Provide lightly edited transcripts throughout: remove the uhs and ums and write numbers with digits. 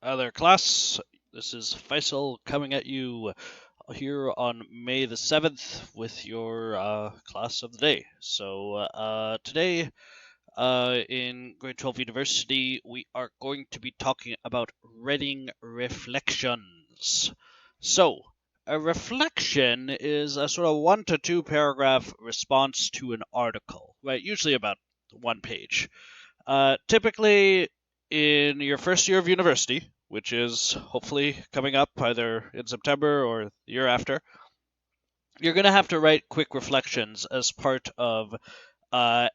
Other class, this is Faisal coming at you here on May the 7th with your class of the day. So today in grade 12 university, we are going to be talking about reading reflections. So, a reflection is a sort of 1 to 2 paragraph response to an article, right? Usually about 1 page. Typically, in your first year of university, which is hopefully coming up either in September or the year after, you're going to have to write quick reflections as part of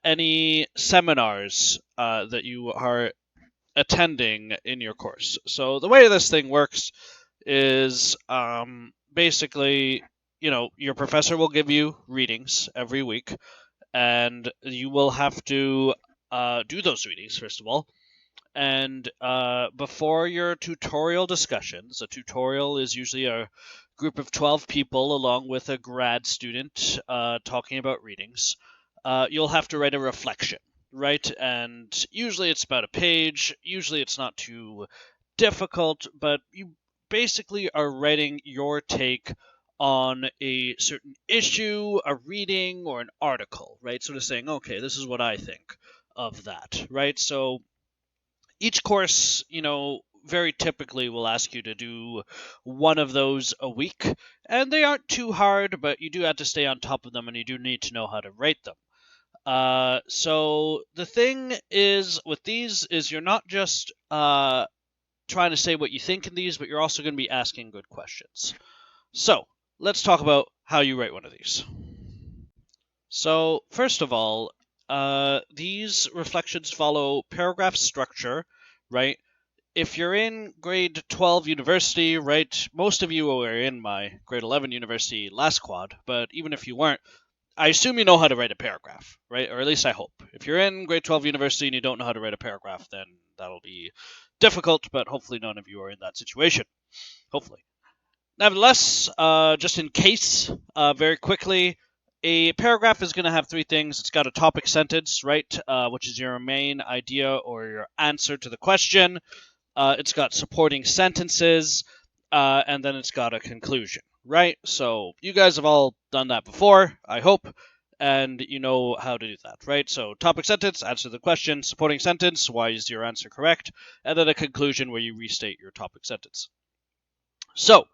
any seminars that you are attending in your course. So the way this thing works is basically, your professor will give you readings every week, and you will have to do those readings, first of all. And before your tutorial discussions, a tutorial is usually a group of 12 people along with a grad student talking about readings. You'll have to write a reflection, right? And usually it's about a page. Usually it's not too difficult, but you basically are writing your take on a certain issue, a reading, or an article, right? Sort of saying, okay, this is what I think of that, right? So each course, very typically will ask you to do one of those a week, and they aren't too hard, but you do have to stay on top of them, and you do need to know how to rate them. So the thing is with these is you're not just trying to say what you think in these, but you're also going to be asking good questions. So let's talk about how you write one of these. So first of all, these reflections follow paragraph structure, right? If you're in grade 12 university, right, most of you were in my grade 11 university last quad, but even if you weren't, I assume you know how to write a paragraph, right? Or at least I hope. If you're in grade 12 university and you don't know how to write a paragraph, then that'll be difficult, but hopefully none of you are in that situation. Hopefully. Nevertheless, just in case, very quickly, a paragraph is going to have 3 things. It's got a topic sentence, right, which is your main idea or your answer to the question. It's got supporting sentences, and then it's got a conclusion, right? So you guys have all done that before, I hope, and you know how to do that, right? So topic sentence, answer the question, supporting sentence, why is your answer correct, and then a conclusion where you restate your topic sentence. So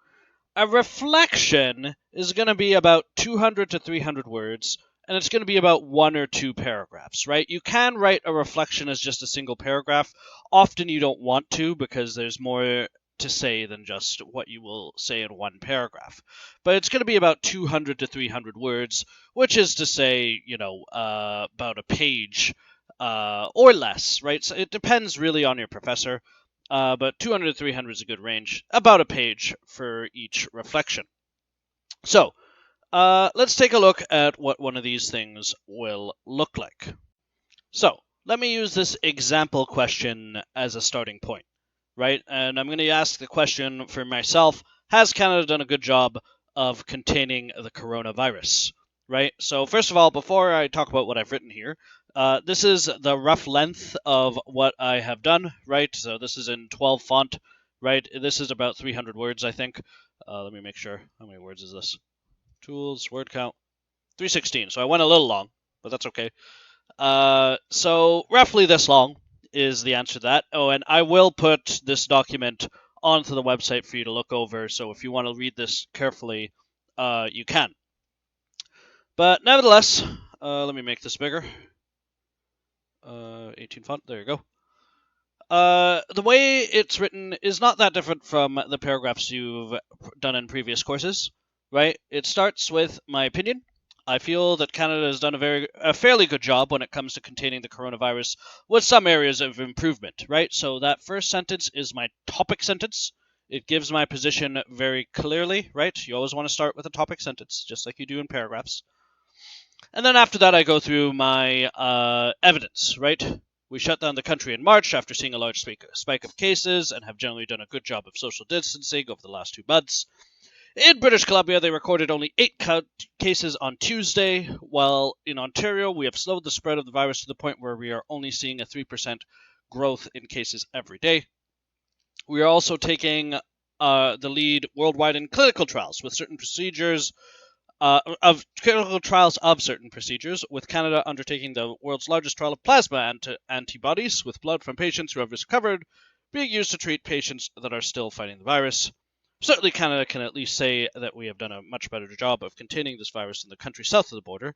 a reflection is going to be about 200 to 300 words, and it's going to be about 1 or 2 paragraphs, right? You can write a reflection as just a single paragraph. Often you don't want to because there's more to say than just what you will say in 1 paragraph. But it's going to be about 200 to 300 words, which is to say, about a page or less, right? So it depends really on your professor. But 200 to 300 is a good range, about a page for each reflection. So let's take a look at what one of these things will look like. So let me use this example question as a starting point, right? And I'm going to ask the question for myself, has Canada done a good job of containing the coronavirus? Right? So first of all, before I talk about what I've written here, this is the rough length of what I have done, right? So this is in 12 font, right? This is about 300 words, I think. Let me make sure. How many words is this? Tools, word count, 316. So I went a little long, but that's okay. So roughly this long is the answer to that. Oh, and I will put this document onto the website for you to look over. So if you want to read this carefully, you can. But nevertheless, let me make this bigger. 18 font. There you go. The way it's written is not that different from the paragraphs you've done in previous courses, right? It starts with my opinion. I feel that Canada has done a fairly good job when it comes to containing the coronavirus, with some areas of improvement, right? So that first sentence is my topic sentence. It gives my position very clearly, right? You always want to start with a topic sentence, just like you do in paragraphs. And then after that, I go through my evidence, right? We shut down the country in March after seeing a large spike of cases and have generally done a good job of social distancing over the last 2 months. In British Columbia, they recorded only 8 cases on Tuesday, while in Ontario, we have slowed the spread of the virus to the point where we are only seeing a 3% growth in cases every day. We are also taking the lead worldwide in clinical trials with certain procedures of clinical trials of certain procedures, with Canada undertaking the world's largest trial of plasma antibodies with blood from patients who have recovered, being used to treat patients that are still fighting the virus. Certainly, Canada can at least say that we have done a much better job of containing this virus than the country south of the border.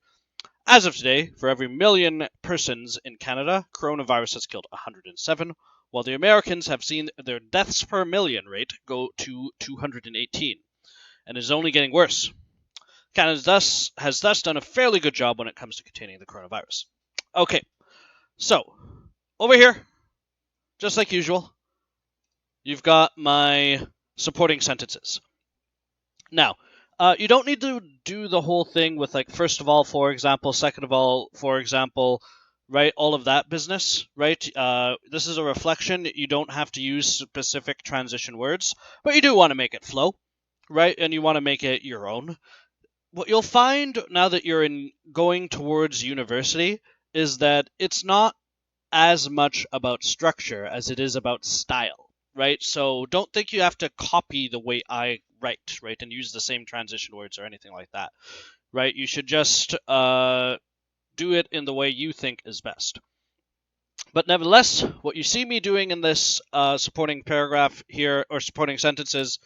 As of today, for every million persons in Canada, coronavirus has killed 107, while the Americans have seen their deaths per million rate go to 218, and is only getting worse. Canada has thus done a fairly good job when it comes to containing the coronavirus. Okay, so over here, just like usual, you've got my supporting sentences. Now, you don't need to do the whole thing with like first of all, for example, second of all, for example, right? All of that business, right? This is a reflection. You don't have to use specific transition words, but you do want to make it flow, right? And you want to make it your own. What you'll find now that you're going towards university is that it's not as much about structure as it is about style, right? So don't think you have to copy the way I write, right, and use the same transition words or anything like that, right? You should just do it in the way you think is best. But nevertheless, what you see me doing in this supporting paragraph here, or supporting sentences,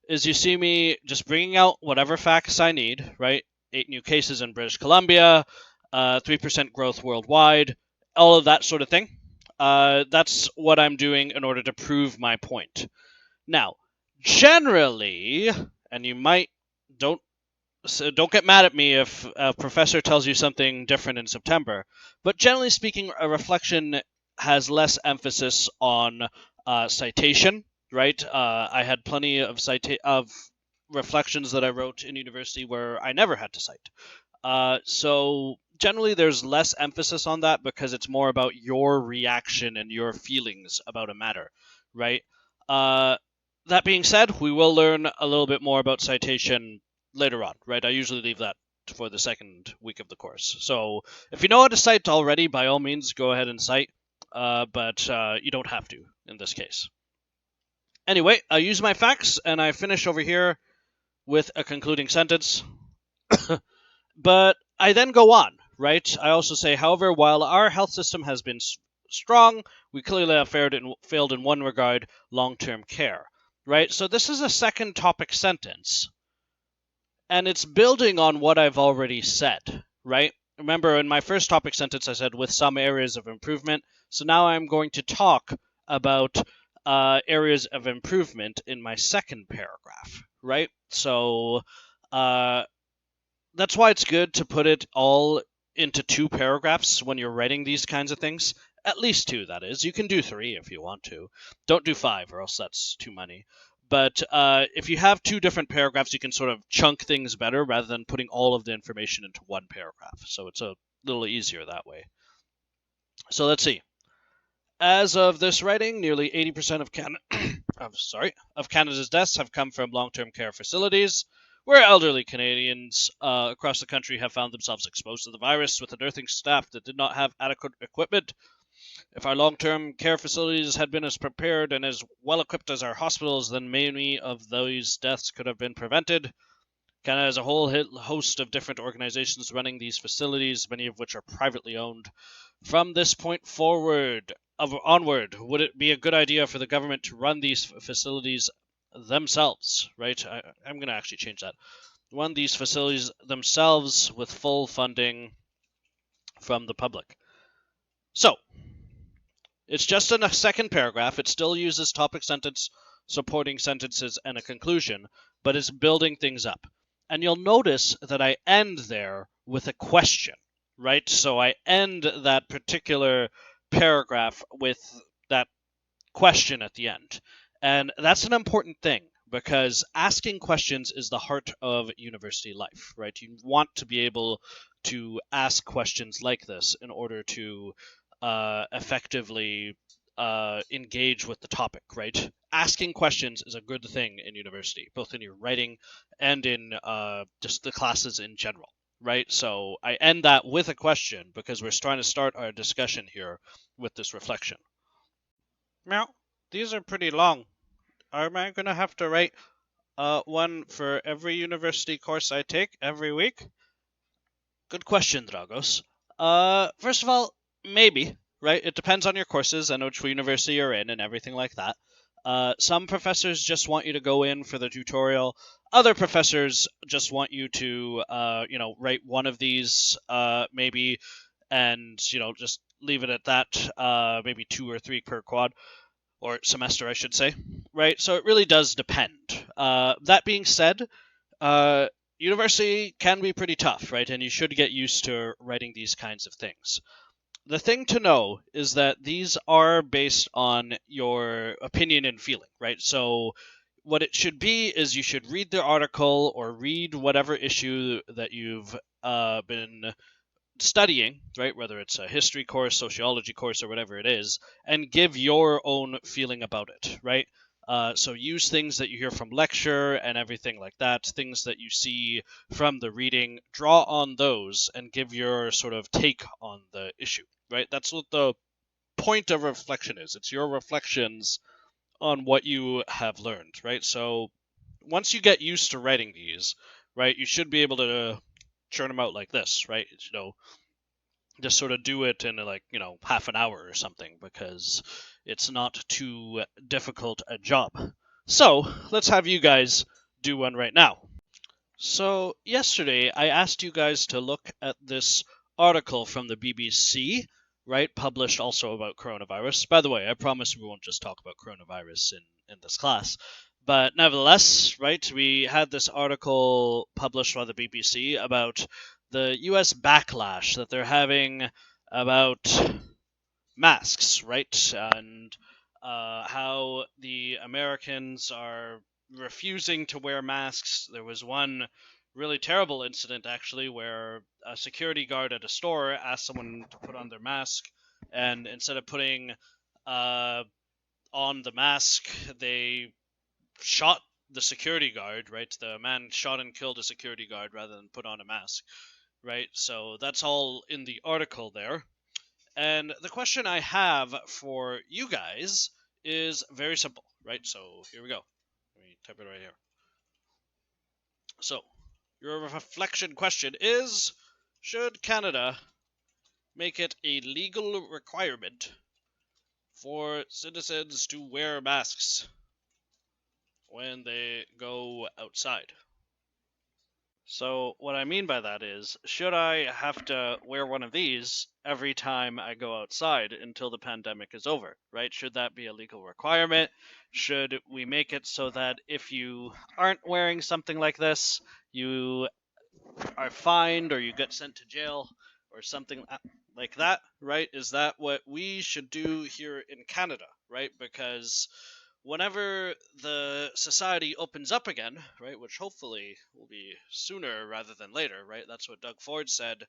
is you see me just bringing out whatever facts I need, right? 8 new cases in British Columbia, 3% growth worldwide, all of that sort of thing. That's what I'm doing in order to prove my point. Now, generally, and you might don't don't get mad at me if a professor tells you something different in September, but generally speaking, a reflection has less emphasis on citation, right? I had plenty of reflections that I wrote in university where I never had to cite. So generally, there's less emphasis on that because it's more about your reaction and your feelings about a matter, right? That being said, we will learn a little bit more about citation later on, right? I usually leave that for the second week of the course. So if you know how to cite already, by all means, go ahead and cite, but you don't have to in this case. Anyway, I use my facts and I finish over here with a concluding sentence. But I then go on, right? I also say, however, while our health system has been strong, we clearly have failed in one regard, long-term care, right? So this is a second topic sentence, and it's building on what I've already said, right? Remember, in my first topic sentence, I said with some areas of improvement. So now I'm going to talk about areas of improvement in my second paragraph, right? So that's why it's good to put it all into 2 paragraphs when you're writing these kinds of things. At least 2, that is. You can do 3 if you want to. Don't do 5, or else that's too many. But if you have 2 different paragraphs, you can sort of chunk things better rather than putting all of the information into 1 paragraph. So it's a little easier that way. So let's see. As of this writing, nearly 80% of Canada's deaths have come from long-term care facilities, where elderly Canadians across the country have found themselves exposed to the virus with a nursing staff that did not have adequate equipment. If our long-term care facilities had been as prepared and as well-equipped as our hospitals, then many of those deaths could have been prevented. Canada has a whole host of different organizations running these facilities, many of which are privately owned. From this point onward, would it be a good idea for the government to run these facilities themselves, right? I'm going to actually change that. Run these facilities themselves with full funding from the public. So, it's just in a second paragraph. It still uses topic sentence, supporting sentences, and a conclusion, but it's building things up. And you'll notice that I end there with a question, right? So I end that particular paragraph with that question at the end. And that's an important thing because asking questions is the heart of university life, right? You want to be able to ask questions like this in order to effectively engage with the topic, right? Asking questions is a good thing in university, both in your writing and in just the classes in general, right? So I end that with a question because we're trying to start our discussion here with this reflection. Meow. These are pretty long. am I gonna have to write one for every university course I take every week? Good question, Dragos. First of all, maybe, right? It depends on your courses and which university you're in and everything like that. Some professors just want you to go in for the tutorial. Other professors just want you to, write one of these, maybe, and, just leave it at that, maybe 2 or 3 per quad, or semester, I should say, right? So it really does depend. That being said, uh, university can be pretty tough, right? And you should get used to writing these kinds of things. The thing to know is that these are based on your opinion and feeling, right? So what it should be is you should read the article or read whatever issue that you've been studying, right? Whether it's a history course, sociology course, or whatever it is, and give your own feeling about it, right? So use things that you hear from lecture and everything like that, things that you see from the reading, draw on those and give your sort of take on the issue, right? That's what the point of reflection is. It's your reflections on what you have learned, right? So once you get used to writing these, right, you should be able to churn them out like this, right? Just sort of do it in like half an hour or something because it's not too difficult a job. So let's have you guys do one right now. So yesterday I asked you guys to look at this article from the BBC, right, published also about coronavirus. By the way, I promise we won't just talk about coronavirus in this class. But nevertheless, right, we had this article published by the BBC about the US backlash that they're having about masks, right? And how the Americans are refusing to wear masks. There was one really terrible incident, actually, where a security guard at a store asked someone to put on their mask, and instead of putting uh, on the mask, they shot the security guard, right? The man shot and killed a security guard rather than put on a mask, right? So that's all in the article there. And the question I have for you guys is very simple, right? So here we go. Let me type it right here. So, your reflection question is: should Canada make it a legal requirement for citizens to wear masks when they go outside? So what I mean by that is, should I have to wear one of these every time I go outside until the pandemic is over, right? Should that be a legal requirement? Should we make it so that if you aren't wearing something like this, you are fined or you get sent to jail or something like that, right? Is that what we should do here in Canada, right? Because whenever the society opens up again, right, which hopefully will be sooner rather than later, right? That's what Doug Ford said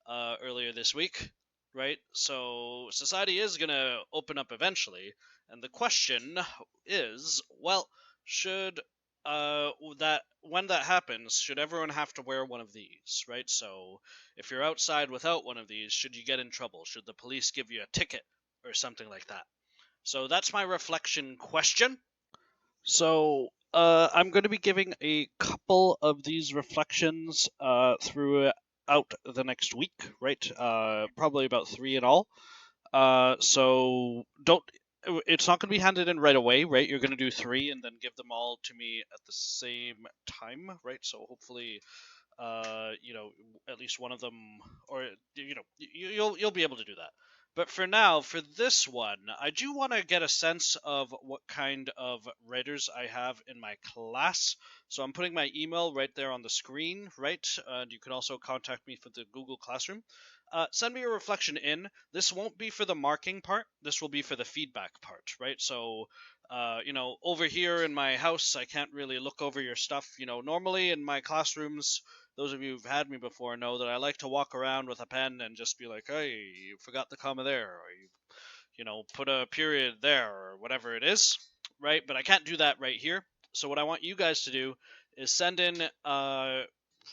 earlier this week, right? So society is going to open up eventually, and the question is, well, should that when that happens, should everyone have to wear one of these, right? So if you're outside without one of these, should you get in trouble? Should the police give you a ticket or something like that? So that's my reflection question. So I'm going to be giving a couple of these reflections throughout the next week, right? Probably about 3 in all. So don't. It's not going to be handed in right away, right? You're going to do 3 and then give them all to me at the same time, right? So hopefully at least one of them, or you'll be able to do that. But for now, for this one, I do want to get a sense of what kind of writers I have in my class. So I'm putting my email right there on the screen, right? And you can also contact me for the Google Classroom. Send me a reflection in. This won't be for the marking part. This will be for the feedback part, right? So over here in my house, I can't really look over your stuff. Normally in my classrooms, those of you who've had me before know that I like to walk around with a pen and just be like, hey, you forgot the comma there, or you put a period there, or whatever it is, right? But I can't do that right here. So what I want you guys to do is send in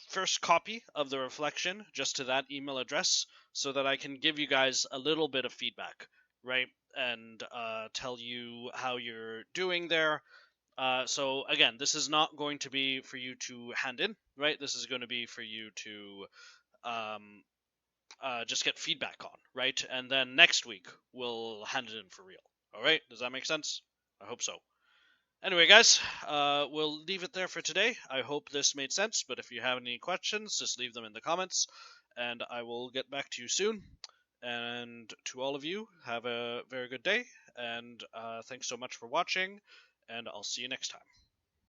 first copy of the reflection just to that email address so that I can give you guys a little bit of feedback, right? And tell you how you're doing there So again, this is not going to be for you to hand in, right? This is going to be for you to um, just get feedback on, right? And then next week we'll hand it in for real. All right? Does that make sense? I hope so. Anyway, guys, we'll leave it there for today. I hope this made sense, but if you have any questions, just leave them in the comments, and I will get back to you soon. And to all of you, have a very good day, and thanks so much for watching, and I'll see you next time.